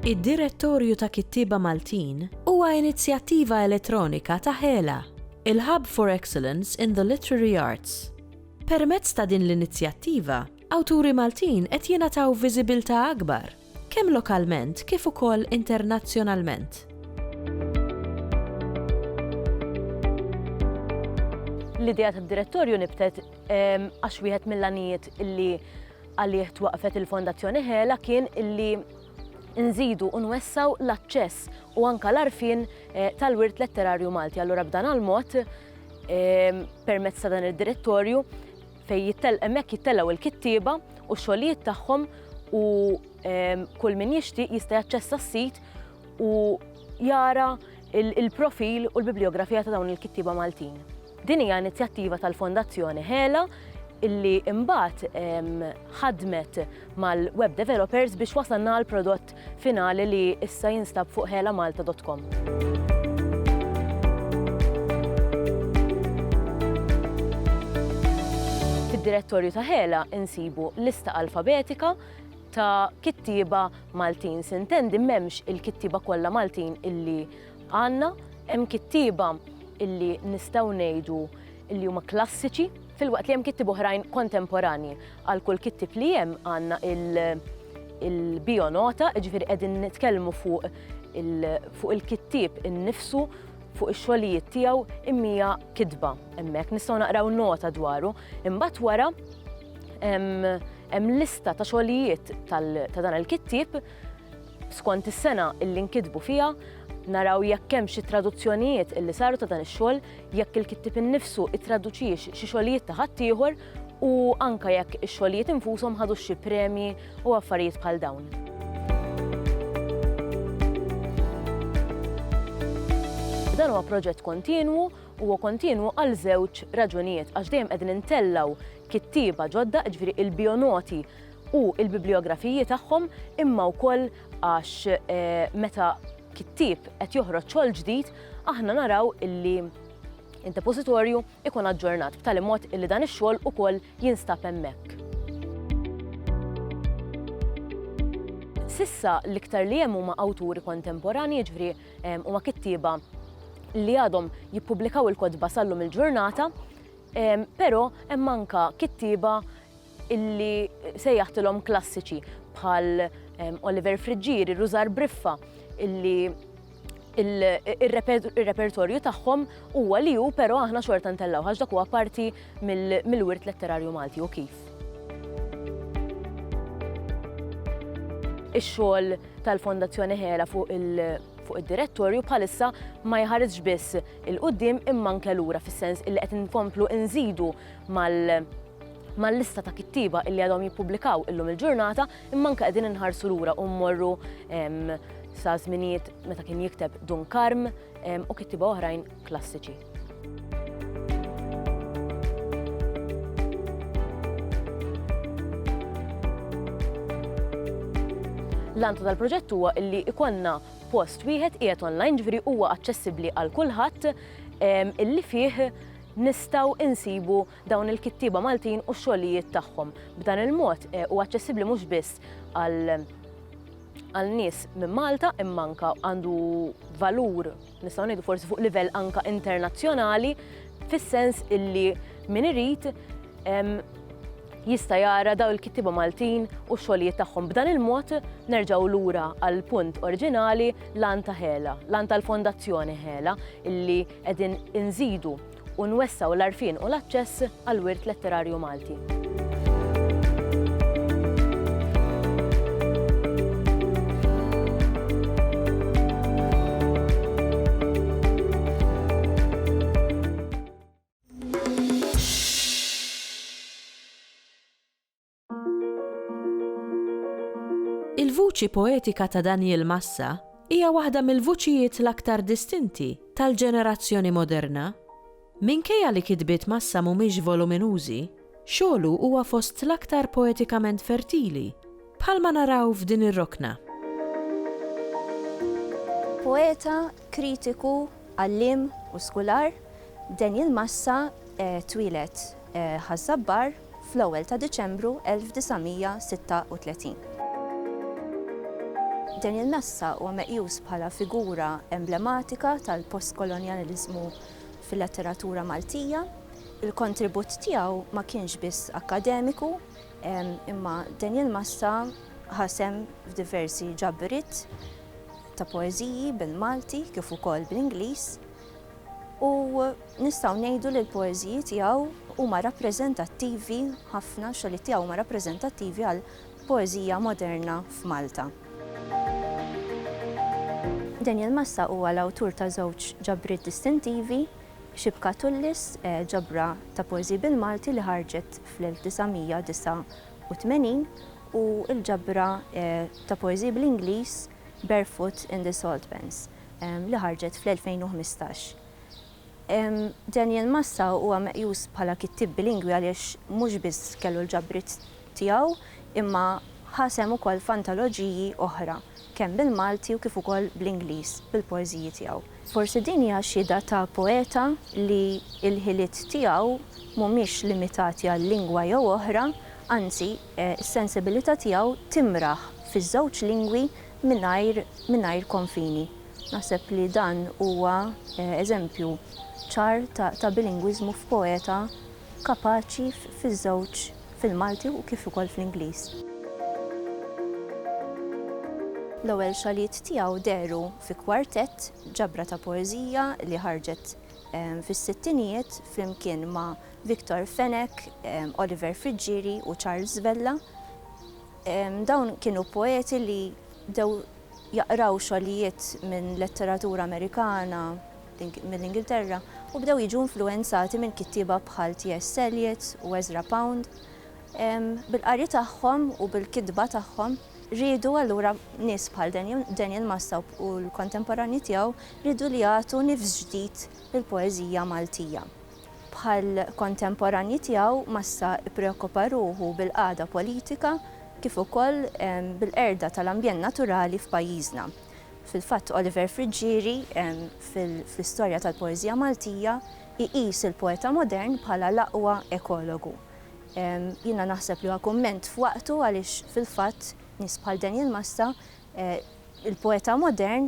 Id-Direttorju ta' Kittieba Maltin huwa inizjattiva elettronika ta' HELA, il-Hub for Excellence in the Literary Arts. Permezz ta' din l-inizjattiva, awturi Maltin qed jingħataw viżibilità akbar, kemm lokalment kif ukoll internazzjonalment. L-idea tad-direttorju nibtet għax wieħed mill-għanijiet illi għalih twaqfet il-Fondazzjoni HELA kien illi nżidu u nwessaw l-aċċess u anke l-għarfien tal-wirt letterarju Malti. Allura b'dan għal-mod permezz ta' dan id-direttorju fejn hemmhekk jittellaw il-kittieba u x-xogħlijiet tagħhom u kull min jixtieq jista' jaċċessa s-sit u jara il-profil u l-bibliografija ta' dawn il-kittieba Maltin. Din hija inizjattiva tal-Fondazzjoni HELA illi imbagħad ħadmet mal-web developers biex wasalna għal prodott finali li issa jinstab fuq helamalta.com. Fid-direttorju ta' HELA insibu lista alfabetika ta' kittieba Maltin. Sintendi m'hemmx il-kittieba kollha Maltin illi għandna, hemm kittieba illi nistgħu ngħidu illi huma klassiċi fil-waqt li hemm kittieb oħrajn kontemporanji. Għal kull kittieb li hemm għandna il-bionota, ġifieri qegħdin nitkellmu fuq il-kittieb innifsu, fuq ix-xogħlijiet tiegħu imma kitba hemmhekk nistgħu naqraw nota dwaru. Imbagħad wara hemm lista ta' xogħlijiet ta' dan il-kittieb skont is-sena illi nkitbu fiha, naraw jekk hemm xi traduzzjonijiet illi saru ta' dan ix-xogħol, jekk il-kittieb innifsu ittraduċix xi xogħlijiet ta' ħaddieħor u anke jekk ix-xogħlijiet infushom ħadu xi premji u affarijiet bħal dawn. Dan huwa proġett kontinwu huwa kontinwu għal żewġ raġunijiet għax dejjem qegħdin intellaw kittieba ġodda, ġifieri il-bionoti u l-bibliografiji tagħhom, imma wkoll għax meta kittieb qed joħroġ xogħol ġdid, aħna naraw illi in-depożitorju ikun aġġornat b'tali mod illi dan ix-xogħol ukoll jinstab hemmhekk. Sissa l-iktar li hemm huma awturi kontemporanji, jiġifieri huma kittieba li għadhom jippubblikaw il-kotba sallum il-ġurnata, però hemm anke kittieba illi sejjaħtilhom klassiċi bħal Oliver Friġġieri, Rużar Briffa, illi il-repertorju tagħhom huwa li hu però aħna xorta ntellaw għax dak huwa parti mill-wirt letterarju Malti u kif. Ix-xogħol tal-Fondazzjoni HELA fuq id-direttorju bħalissa ma jħaresx biss il-qudiem imma anke lura fis-sens illi qed inkomplu nżidu mal-lista ta' kittieba illi għadhom jippubblikaw illum il-ġurnata, imma anke qegħdin inħarsu lura u mmorru sa' żminijiet meta kien jikteb Dunkarm u kittieba oħrajn klassiċi. L-għan tal-proġett huwa illi ikonna post wieħed qiegħed online, ġifieri huwa aċċessibbli għal kulħadd illi fih nistgħu insibu dawn il-kittieba Maltin u x-xogħlijiet tagħhom. B'dan il-mod huwa aċċessibbli mhux biss għal nies minn Malta imma anke għandu valur nistgħu ngħidu forsi fuq livell anke internazzjonali fis-sens illi min irid jista' jara dawn il-kittieba Maltin u x-xogħlijiet tagħhom. B'dan il-mod nerġgħu lura għal punt oriġinali l-għan ta' HELA, l-għan tal-Fondazzjoni HELA illi qegħdin inżidu u nwessaw l-għarfien u l-aċċess għall-wirt letterarju Malti. Il-vuċi poetika ta' Daniel Massa hija waħda mill-vuċijiet l-aktar distinti tal-ġenerazzjoni moderna. Minkejja li kitbiet Massa mhumiex voluminużi, xogħlu huwa fost l-aktar poetikament fertili, bħalma naraw f'din ir-rokna. Poeta, kritiku, għallim u skular, Daniel Massa twilet ħażabbar fl-ewwel ta' Diċembru 1936. Daniel Massa huwa meqjus bħala figura emblematika tal-postkolonjaliżmu fil-letteratura Maltija. Il-kontribut tiegħu ma kienx biss akademiku, imma Daniel Massa ħasem f'diversi ġabrit ta' poeżiji bil-Malti kif ukoll bl-Ingliż u nistgħu ngħidu li l-poeżiji tiegħu huma rappreżentattivi ħafna xogħlijiet tiegħu huma rappreżentattivi għal poeżija moderna f'Malta. Daniel Massa huwa l-awtur ta' żewġ ġabriet distintivi, Xibka Tullis, ġabra ta' poeżiji bil-Malti li ħarġet fl-1989 u l-ġabra ta' poeżiji bl-Ingliż Barefoot in the Salt Pans li ħarġet fl-2015. Daniel Massa huwa meqjus bħala kittib bilingwi għaliex mhux biss kellu l-ġabriet tiegħu imma ħasem ukoll f'antoloġiji oħra kemm bil-Malti u kif ukoll bl-Ingliż bil-poeżiji tiegħu. Forsi din hija xhieda ta' poeta li l-ħiliet tiegħu mhumiex limitati għal lingwa jew oħra, anzi s-sensibilità tiegħu timraħ fiż-żewġ lingwi mingħajr konfini. Naħseb li dan huwa eżempju ċar ta' bilingwiżmu f'poeta kapaċi fiż-żewġ fil-Malti u kif ukoll fl-Ingliż. L-ewwel xogħlijiet tiegħu deru fi kwartett, ġabra ta' poeżija li ħarġet fis-sittinijiet flimkien ma' Victor Fenech, Oliver Frigieri u Charles Vella. Dawn kienu poeti li dew jaqraw xogħlijiet minn letteratura Amerikana mill-Ingilterra u bdew jiġu influenzati minn kittieba bħal T.S. Eliot u Ezra Pound. Bil-qari tagħhom u bil-kitba tagħhom rridu allura nies bħal Daniel Massa u l-kontemporani tiegħu rridu li jagħtu nifs ġdid lill-poeżija Maltija. Bħal kontemporani tiegħu Massa ppreokkupa ruħu bil-qagħda politika kif ukoll bil-qerda tal-ambjent naturali f'pajjiżna. Fil-fatt Oliver Frigieri fl-istorja tal-poeżija Maltija iqis il-poeta modern bħala l-aqwa ekologu. Jiena naħseb li huwa kumment f'waqtu għaliex fil-fatt nies bħal Daniel Massa, il-poeta modern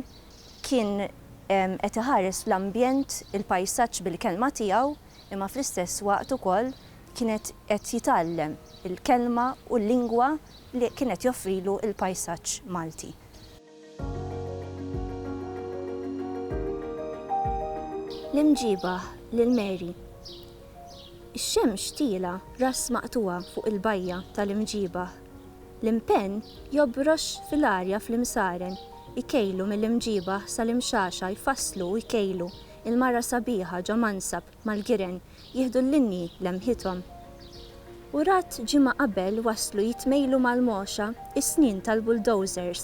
kien qed iħares fl-ambjent il-pajsaġġ bil-kelma tiegħu, imma fl-istess waqt ukoll kienet qed jitgħallem il-kelma u l-lingwa li kienet joffrilu il-pajsaġġ Malti. L-imġiba lil Mary. Ix-xemx tila ras maqtuwa fuq il-bajja tal-imġiba. L-impenn jobrox fil-arja fl-imsaren, ikejlu mill-imġiba sal-imxaxa jfasslu u ikejlu il-mara sabiħa ġo mansab mal-giren jieħdu l-linji lemħithom. U rat ġimgħa qabel waslu jitmejlu mal-moxa is-snin tal-bulldozers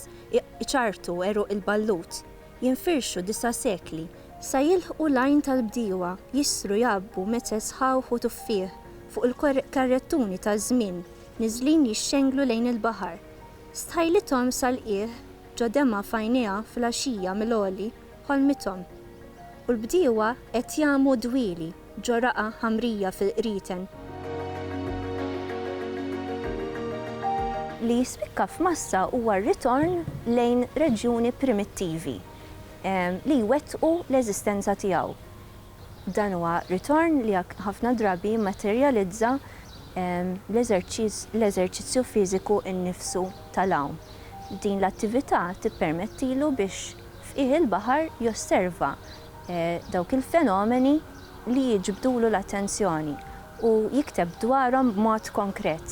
iċartu eruq il-ballut, jinfirxu 9 sekli sa jilħqu lajn tal-bdiewa jissru jabbu metes ħawħ u tuffieħ fuq il-karrettuni taż-żmien niżlin jixxenglu lejn il-baħar. Stħajlithom sal-qiegħ ġo demma fajnejha fil-għaxija mill-għoli ħolmithom. U l-bdiewa qed jagħmlu dwieli ġo raqa' ħamrija fil-qrieten. Li jispikka f'Massa huwa r-ritorn lejn reġjuni primittivi li jwettqu l-eżistenza tiegħu. Dan huwa ritorn li ħafna drabi materializza l-eżerċizzju fiżiku innifsu tal-hawn. Din l-attività tippermettilu biex f'qiegħ il-baħar josserva dawk il-fenomeni li jiġbdulu l-attenzjoni u jikteb dwarhom b'mod konkret.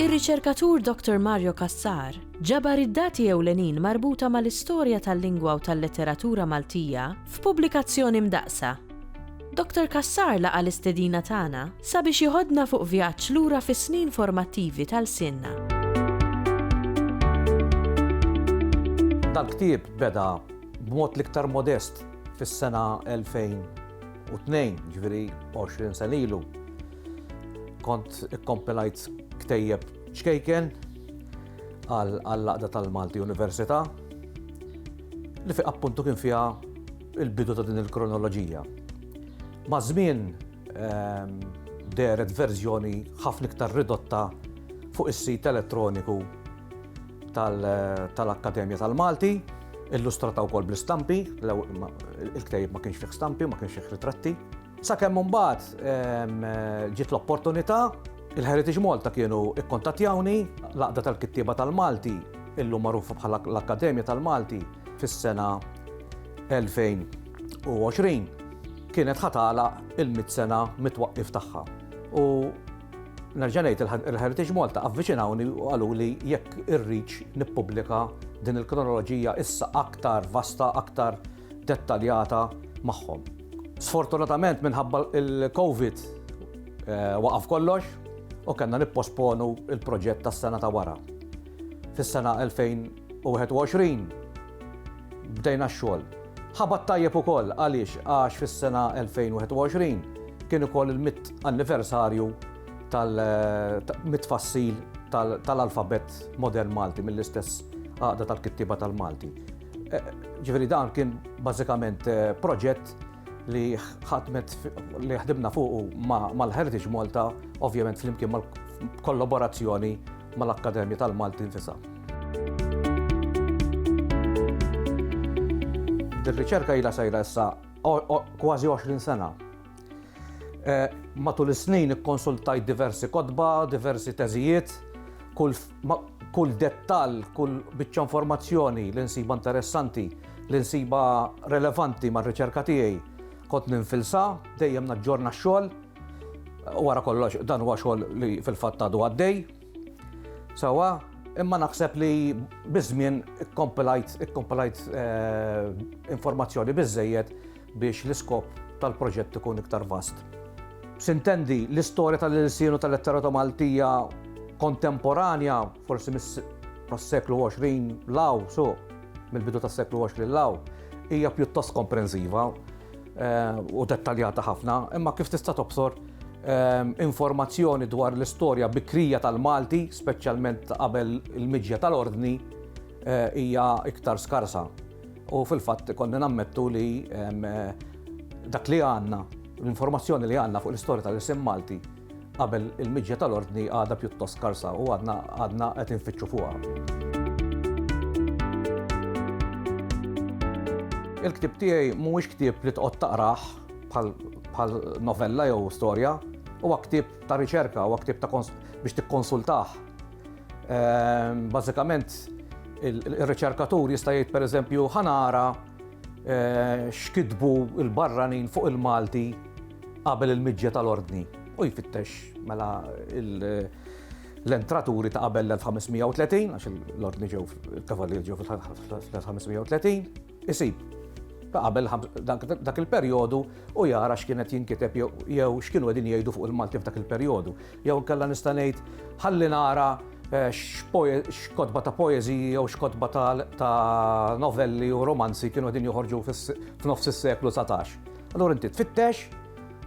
Ir-riċerkatur Dr. Mario Cassar ġabar id-dati ewlenin marbuta mal-istorja tal-lingwa u tal-letteratura Maltija f'pubblikazzjoni mdaqsa. Dr. Kassar laqa l-istedina tagħna sabiex jieħodna fuq vjaġġ lura fis-snin formattivi tal-sinna. Dal-ktieb beda b'mod l-iktar modest fis-sena 2002, ġifieri 20 sena ilu. Kont ikkompilajt ktejjeb xkejken għall-laqda tal-Malti Università li fi appuntu kien fiha il-bidu ta' din il-kronoloġija. Ma' żmien deret verżjoni ħafna iktar ridotta fuq is-sit elettroniku tal-Akkademja tal-Malti, illustrata wkoll bl-istampi, il-ktejjeb ma kienx fih stampi, ma kienx fih ritratti. Sakemm mbagħad ġiet l-opportunità, il-Heritage Malta kienu ikkontattjawni laqda tal-kittieba tal-Malti, illum magħrufa bħala l-Akkademja tal-Malti fis-sena 2020 kienet ħatagħlaq il-100 sena mitwaqqif tagħha. U nerġa' ngħid il-Heritage Malta avviċinawni u qalu li jekk irrid nippubblika din il-kronoloġija issa aktar vasta, aktar dettaljata magħhom. Sfortunatament minħabba il-COVID waqaf kollox u kellna nipposponu il-proġett tas-sena ta' wara. Fis-sena 2021 bdejna x-xogħol. Ħabat tajjeb ukoll għaliex għax fis-sena 2021 kien ukoll il-100 anniversarju tal-mitfassil tal-alfabet modern Malti mill-istess għaqda tal-kittieba tal-Malti. Ġifieri dan kien bażikament proġett li ħdimna fuqu mal-Heritage Malta, ovvjament flimkien mal-kollaborazzjoni mal-Akkademja tal-Malti nfisha. Ir-riċerka ilha sejra issa kważi 20 sena. Matul is-snin ikkonsultajt diversi kotba, diversi teżijiet, kull dettall, kull biċċa informazzjoni li nsiba interessanti, li nsiba relevanti mar-riċerka tiegħi kont ninfilsa, dejjem naġġorna x-xogħol, wara kollox dan huwa xogħol li fil-fatt għadu għaddej. Sewwa, imma naħseb li biż-żmien ikkompilajt informazzjoni biżżejjed biex l-iskop tal-proġett ikun iktar vast. Sintendi l-istorja tal-Ilsienu tal-Letteratura Maltija kontemporanja, forsi mis-seklu 20 law, mill-bidu tas-seklu 20 law, hija pjuttost komprensiva u dettaljata ħafna, imma kif tista' tobsor informazzjoni dwar l-istorja bikrija tal-Malti, speċjalment qabel il-miġja tal-ordni, hija iktar skarsa. U fil-fatt konna nammettu li dak li għandna, l-informazzjoni li għandna fuq l-istorja tal-isem Malti qabel il-miġja tal-ordni għadha pjuttost skarsa u għadna qed infittxu fuqha. Il-ktieb tiegħi mhuwiex ktieb li tqgħod taqrah bħal novella jew storja, huwa ktieb ta' riċerka, huwa ktieb biex tikkonsultah. Bażikament ir-riċerkatur jista' jgħid pereżempju ħanara x'kitbu l-barranin fuq il-Malti qabel il-miġja tal-ordni u jfittex mela l-entraturi ta' qabel l-1530 għax l-ordni ġew il-kavallier ġew fil-1530 isib qabel dak il-perjodu u jara x'kienet jinkiteb jew x'kienu qegħdin jgħidu fuq il-Malti f'dak il-perjodu. Jew inkella nista' ngħid ħalli nara x'kotba ta' poeżiji jew x'kotba ta' novelli u romanzi kienu qegħdin joħorġu f'nofs is-seklu 19. Allura inti tfittex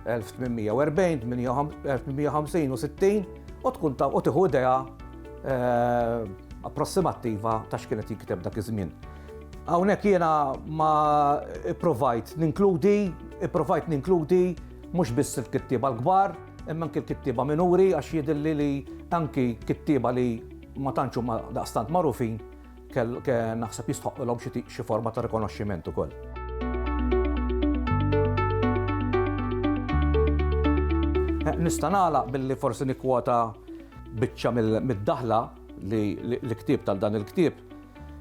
1840, 1850 u 60 u tkun u tieħu idea approssimattiva ta' x'kienet jinkiteb dak iż-żmien. Hawnhekk jiena ma ipprovajt ninkludi mhux biss il-kittieba l-kbar, imma anke l-kittieba minuri għax jidhirli li anki kittieba li ma tantx huma daqstant magħrufin naħseb jistħoqilhom xi forma ta' rikonoxximent ukoll. Nista' nagħlaq billi forsi nikkwota biċċa mid-daħla li ktieb tal dan il-ktieb.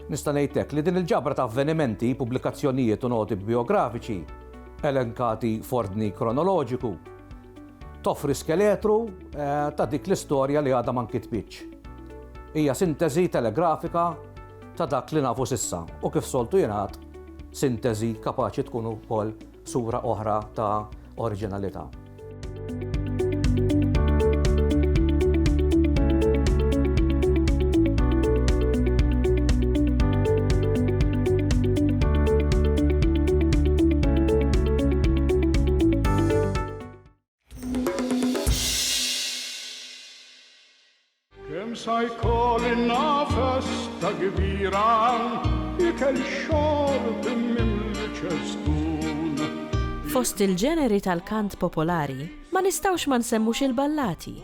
Nista' ngħidlek li din il-ġabra ta' avvenimenti, pubblikazzjonijiet u noti biografiċi elenkati f'ordni kronoloġiku toffri skeletru ta' dik l-istorja li għadha ma nkitbitx. Hija sintesi telegrafika ta' dak li nafu s'issa u kif soltu jingħad sintesi kapaċi tkun ukoll sura oħra ta' oriġinalità. Se jkollna festa kbira, ikel xorb mimli ċestun. Fost il-ġeneri tal-kant popolari, ma nistawx ma nsemmux il-ballati.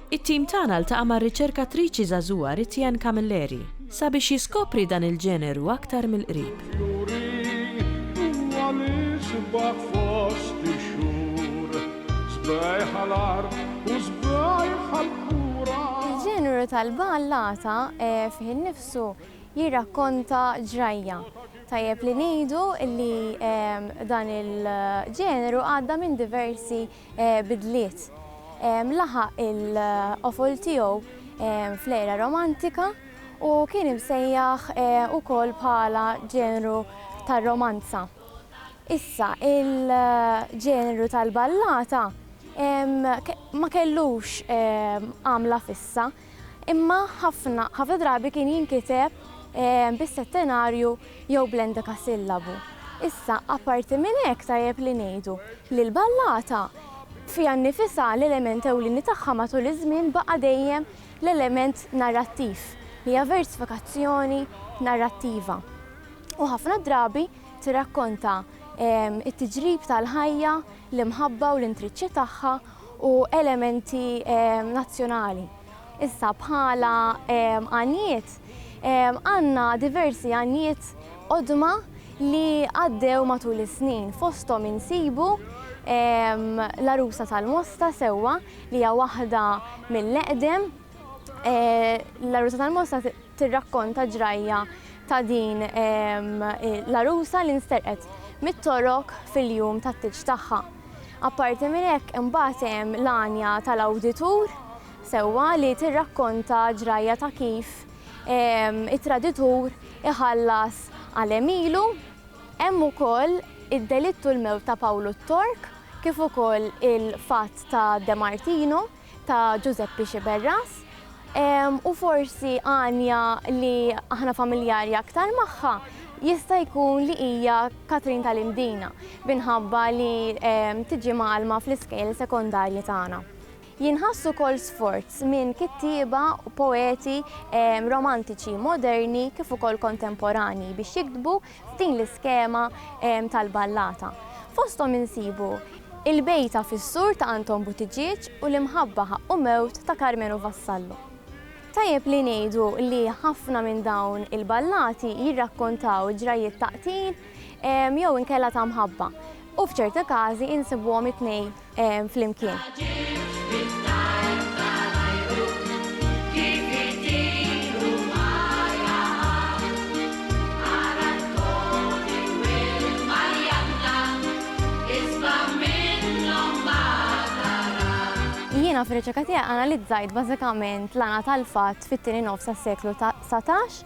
It-tim tagħna ltaqa' ma' riċerkatriċi żagħżugħa Etienne Camilleri sabiex jiskopri dan il-ġeneru aktar mill-qrib. Juri huwa li sbaħ fost ix-xhur, sbejħ għall-art u sbejħ għall-kura. Il-ġeneru tal-ballata fih innifsu jirrakkonta ġrajja. Tajjeb li ngħidu li dan il-ġeneru għadda minn diversi bidliet. Laħaq il-qofol tiegħu fl-era romantika u kien imsejjaħ ukoll bħala ġeneru tar-romanza. Issa il-ġeneru tal-ballata ma kellux għamla fissa, imma ħafna drabi kien jinkiteb bis-settenarju jew bl-endekasillabu. Issa, apparti minn hekk tajjeb li ngħidu li l-ballata fiha nnifisha l-element ewlieni tagħha matul iż-żmien baqa' dejjem l-element narrattiv li hija versifikazzjoni narrattiva. U ħafna drabi tirrakkonta it-tiġrib tal-ħajja, l-imħabba u l-intriċċi tagħha u elementi nazzjonali. Issa bħala għanijiet għandna diversi għanijiet qodma li għaddew matul is-snin. Fosthom insibu l-Arusa tal-Mosta sewwa li hija waħda mill-eqdem. L-Arusa tal-Mosta tirrakkonta ġrajja ta' din l-Arusa li nsterqet mit-torok fil-jum tat-tiġ tagħha. Apparti minn hekk imbagħad hemm l-għanja tal-awditur sewwa li tirrakkonta ġrajja ta' kif it-traditur iħallas għal emilu. Hemm ukoll id-delittu l-mewt ta' Pawlu t-Tork kif ukoll il-fatt ta' De Martino ta' Giuseppe Xiberras. U forsi għanja li aħna familjari aktar magħha jista' jkun li hija Katrin tal-Imdina minħabba li tiġi magħalma fl-iskejl sekondarji tagħna. Jinħassu wkoll sforz minn kittieba u poeti romantiċi moderni kif ukoll kontemporani biex jiktbu f'din l-iskema tal-ballata. Fosthom insibu il-Bejta fis-sur ta' Anton Buttigieg u l-Imħabba ħaqqu mewt ta' Carmenu Vassallo. Tajjeb li ngħidu li ħafna minn dawn il-ballati jirrakkontaw ġrajiet taqtil jew inkella ta' mħabba u f'ċerti każi insibuhom it-tnejn flimkien. Jiena fir-riċerka tiegħi analizzajt bażikament l-għana tal-fatt fit-tieni nofs tas-seklu 19.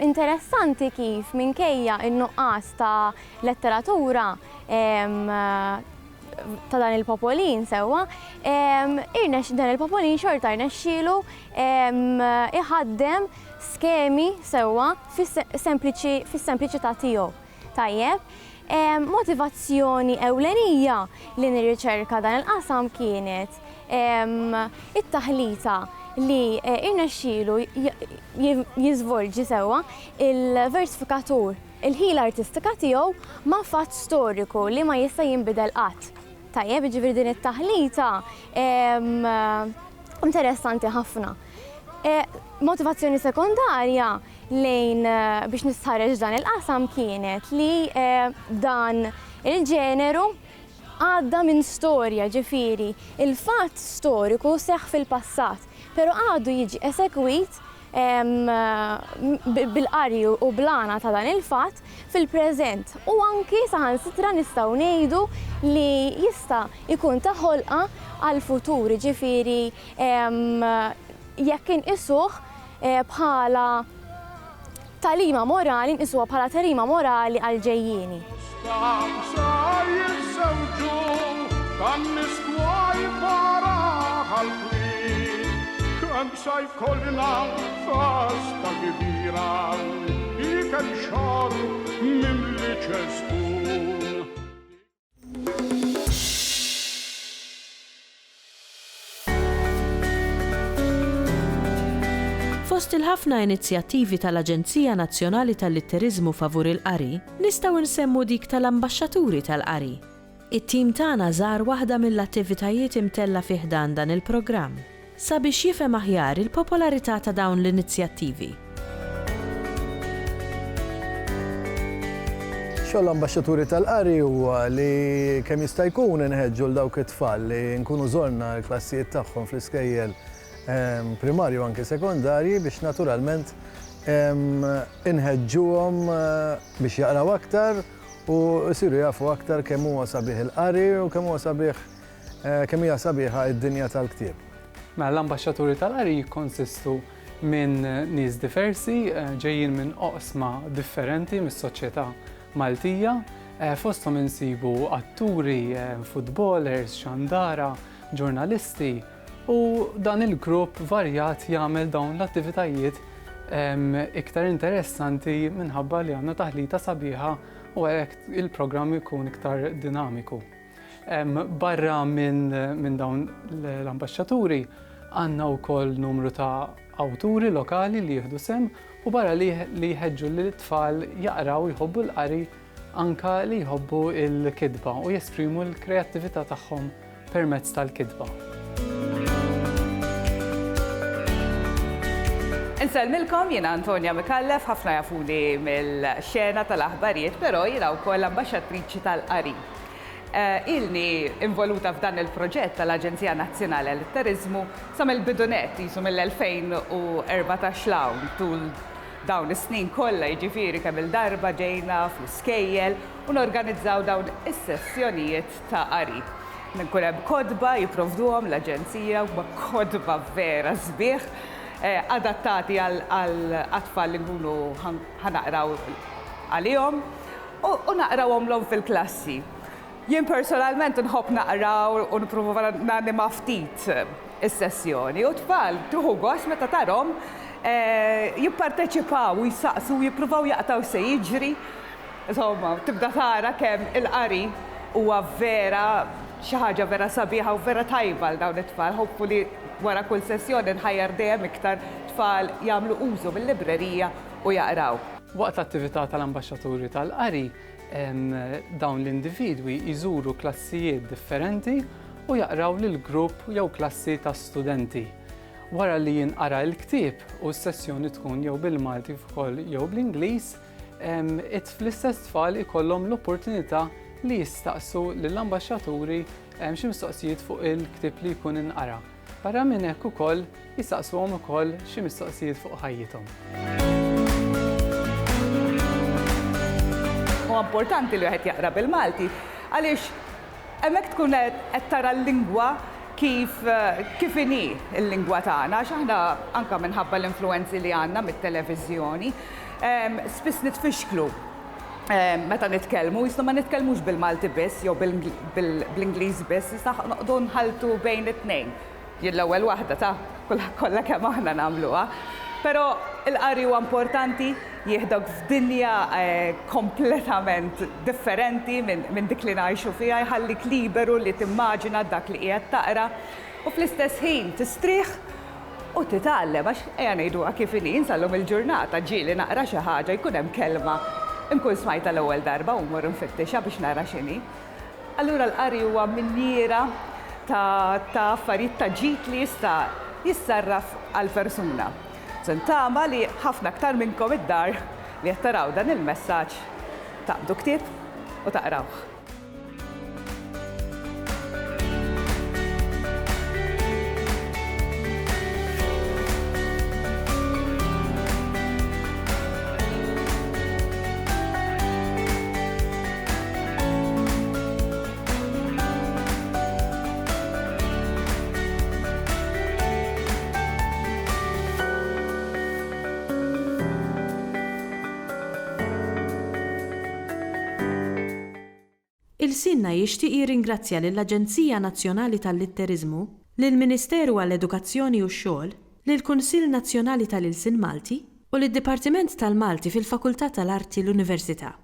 Interessanti kif minkejja n-nuqqas ta' letteratura ta' dan il-popolin sewwa, dan il-popolin xorta rnexxielu iħaddem skemi sewwa fis-sempliċità tiegħu. Tajjeb, motivazzjoni ewlenija li nirriċerka dan il-qasam kienet it-taħlita li irnexxielu jiżvolġi sewwa il-versifikatur, il-ħila artistika tiegħu ma' fatt storiku li ma jista' jinbidel qatt. Tajjeb, jiġifieri din it-taħlita interessanti ħafna. Motivazzjoni sekondarja lejn biex nistħarreġ dan il-qasam kienet li dan il-ġeneru għadda minn storja, ġifieri il-fatt storiku seħħ fil-passat, però għadu jiġi esekwit bil-qarju u blana ta' dan il-fatt fil-preżent u anki saħansitra nistgħu ngħidu li jista' jkun ta' ħolqa għall-futur, ġifieri jekk inqisuh bħala talima morali, nqisuha bħala talima morali għal ġejjieni. Gannis gwai bara għal-kwin, kem sajf kollina fasta kbira, ikel xar mimli ċeskun. Fost il-ħafna inizjattivi tal-Aġenzija Nazzjonali tal-Litterizmu favur il-qari, nistgħu nsemmu dik tal-Ambaxxaturi tal-qari. It-tim tagħna żar waħda mill-attivitajiet imtella fih dan il-programm sabiex jifhem aħjar il-popolarità ta' dawn l-inizjattivi. Xogħol l-Ambaxxaturi tal-qari huwa li kemm jista' jkun inħeġġu l dawk it-tfal li nkunu żorna l-klassijiet tagħhom fl-iskejjel primarju anke sekondarji biex naturalment inħeġġuhom biex jaqraw aktar u jsiru jafu aktar kemm huwa sabiħ il-qari u kemm hija sabiħa d-dinja tal-ktieb. Mela l-ambaxxaturi tal-qari jikkonsistu minn nies diversi ġejjin minn oqsma differenti mis-soċjetà Maltija, fosthom insibu atturi, footballers, xandara, ġurnalisti, u dan il-grupp varjat jagħmel dawn l-attivitajiet iktar interessanti minħabba li għandna taħlita sabiħa u għalhekk il-programm ikun iktar dinamiku. Barra minn dawn l-ambaxxaturi għandna wkoll numru ta' awturi lokali li jieħdu sem u barra li jħeġġu l-tfal jaqraw jħobbu l-qari anka li jħobbu l-kidba u jesprimu l-kreattività tagħhom permezz tal-kidba. Inselmilkom, jiena Antonja Mikallef, ħafna jafuni mill-xena tal-aħbarijiet, però jiena wkoll ambaxxatriċi tal-qari. Ilni involuta f'dan il-proġett tal-Aġenzija Nazzjonali għal-Litterizmu sa mill-bidunet jisu mill-2014 lawn tul dawn is-snin kollha jiġifieri kemm il-darba ġejna fl-iskejjel u norganizzaw dawn is-sessjonijiet ta' qari. Nkun hemm kodba jipprovduhom l-Aġenzija huma kodba vera sbieħ adattati għal-atfal li nkunu ħanaqraw għalihom u naqrawhom fil-klassi. Jien personalment nħobb naqraw u nipprova nagħmilha ftit is-sessjoni u tfal tuħu gost meta tarhom jipparteċipaw u jsaqsu jippruvaw jaqtaw se jiġri. Insomma, tibda tara kemm il-qari huwa vera xi ħaġa vera sabiħa u vera tajba għal dawn it-tfal. Hopefully wara kull sessjoni nħajjar dejjem iktar tfal jagħmlu użu mill-librerija u jaqraw. Waqt l-attività tal-ambaxxaturi tal-qari, dawn l-individwi jżuru klassijiet differenti u jaqraw lil grupp jew klassi ta' studenti. Wara li jinqara l-ktieb u s-sessjoni tkun jew bil-Malti wkoll jew bl-Ingliż, fl-istess tfal ikollhom l-opportunità li jistaqsu lill-ambaxxaturi xi mistoqsijiet fuq il-ktieb li jkun inqara. Barra minn hekk ukoll jistaqsuhom ukoll xi mistoqsijiet fuq ħajjithom. Huwa importanti li wieħed jaqra bil-Malti għaliex hemmhekk tkun qed tara l-lingwa kif inhi l-lingwa tagħna għax aħna anke minħabba l-influenzi li għandna mit-televiżjoni spiss nitfixklu meta nitkellmu, jista' ma nitkellmux bil-Malti biss jew bl-Ingliż biss, jista' noqogħdu nħaltu bejn it-tnejn. Jien l-ewwel waħda ta' kollha kemm aħna nagħmluha. Però il-qari huwa importanti jieħdok f'dinja kompletament differenti minn dik li ngħixu fiha, jħallik liberu li timmaġina dak li qiegħed taqra u fl-istess ħin tistrieħ u titgħallem għax ejja ngħiduha kif inhi nsallhom il-ġurnata ġieli naqra xi ħaġa jkun hemm kelma inkun smajta l-ewwel darba u mmur nfittixa biex nara x'inhi. Allura l-qari huwa minniera ta' affarijiet ta' ġid li jista' jissarraf għall-persuna. Sentama li ħafna aktar minnkom id-dar li qed taraw dan il-messaġġ taqbdu ktieb u taqrawh. Il-Sinna jixtieq jirringrazzja lill-Aġenzija Nazzjonali tal-Litterizmu, lill-Ministeru għall-Edukazzjoni u x-Xogħol, lill-Kunsill Nazzjonali tal-Ilsien Malti u lid-Dipartiment tal-Malti fil-Fakultà tal-Arti l-Università.